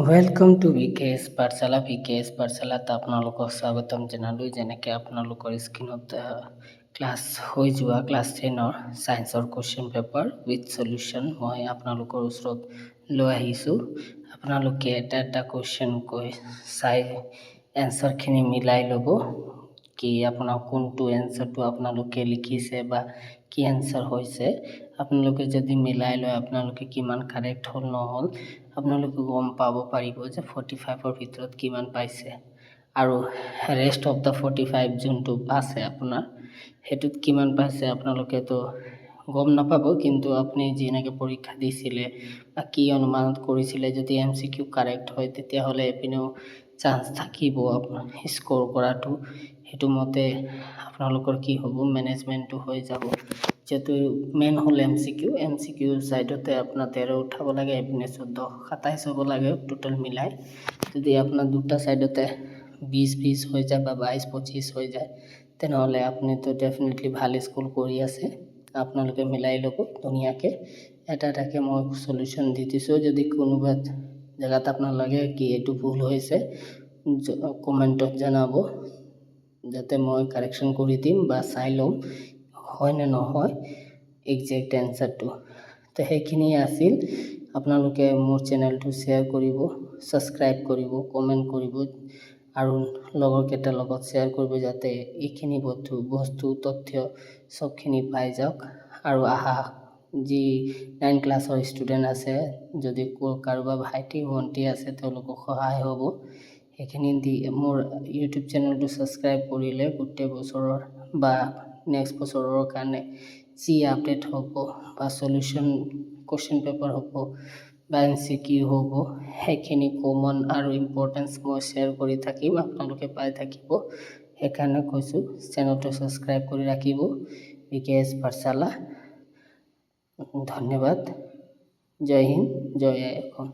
Welcome to VKS Pathshala. VKS পাঠশালাত আপোনালোকক স্বাগতম জনালোঁ। যেনেকৈ আপোনালোকৰ স্ক্ৰীণত ক্লাছ হৈ যোৱা ক্লাছ 10ৰ ছায়েন্সৰ কুৱেশ্যন পেপাৰ উইথ সলিউশ্যন মই আপোনালোকৰ ওচৰত লৈ আহিছোঁ। আপোনালোকে এটা এটা কুৱেশ্যন কৈ চাই এনচাৰখিনি মিলাই ল'ব। কি আপোনাৰ কোনটো এনচাৰটো আপোনালোকে লিখিছে বা কি এনচাৰ হৈছে, আপোনালোকে যদি মিলাই লয় আপোনালোকে কিমান কাৰেক্ট হ'ল নহ'ল আপোনালোকে গম পাব পাৰিব যে 45ৰ ভিতৰত কিমান পাইছে, আৰু ৰেষ্ট অফ দ্য 45 যোনটো আছে আপোনাৰ সেইটোত কিমান পাইছে আপোনালোকেতো গম নাপাব। কিন্তু আপুনি যেনেকৈ পৰীক্ষা দিছিলে বা কি অনুমানত কৰিছিলে, যদি MCQ কাৰেক্ট হয় তেতিয়াহ'লে এপিনেও চান্স থাকিব আপোনাৰ স্ক'ৰ কৰাটো। সেইটো মতে আপোনালোকৰ কি হ'ব, মেনেজমেণ্টটো হৈ যাব। যিহেতু মেইন হ'ল MCQ ছাইডতে আপোনাৰ 13 উঠাব লাগে, এইপিনে 14 27 হ'ব লাগে টোটেল মিলাই। যদি আপোনাৰ দুটা ছাইডতে 20 হৈ যায় বা 22-25 হৈ যায় তেনেহ'লে আপুনিতো ডেফিনেটলি ভাল স্ক'ৰ কৰি আছে। আপোনালোকে মিলাই ল'ব ধুনীয়াকৈ। এটা এটাকৈ মই সলিউশ্যন দি দিছোঁ। যদি কোনোবা জেগাত আপোনাৰ লাগে কি এইটো ভুল হৈছে কমেণ্টত জনাব, যাতে মই কাৰেকশ্যন কৰি দিম বা চাই ল'ম হয় নে নহয় একজেক্ট এনচাৰটো। তো সেইখিনিয়ে আছিল। আপোনালোকে মোৰ চেনেলটো শ্বেয়াৰ কৰিব, ছাবস্ক্ৰাইব কৰিব, কমেণ্ট কৰিব আৰু লগৰকেইটাৰ লগত শ্বেয়াৰ কৰিব, যাতে এইখিনি বস্তু তথ্য চবখিনি পাই যাওক। আৰু যি 9 ক্লাছৰ ষ্টুডেণ্ট আছে, যদি কাৰোবাৰ ভাইটি ভণ্টি আছে তেওঁলোকক সহায় হ'ব। সেইখিনি দি মোৰ ইউটিউব চেনেলটো ছাবস্ক্ৰাইব কৰিলে গোটেই বছৰৰ বা নেক্সট বছৰৰ কাৰণে যি আপডেট হ'ব বা সলিউশ্যন কুৱেশ্যন পেপাৰ হ'ব বা MCQ হ'ব, সেইখিনি কমন আৰু ইম্পৰ্টেঞ্চ মই শ্বেয়াৰ কৰি থাকিম, আপোনালোকে পাই থাকিব। সেইকাৰণে কৈছোঁ চেনেলটো ছাবস্ক্ৰাইব কৰি ৰাখিব। VKS পাঠশালা। ধন্যবাদ। জয় হিন্দ, জয় আই অসম।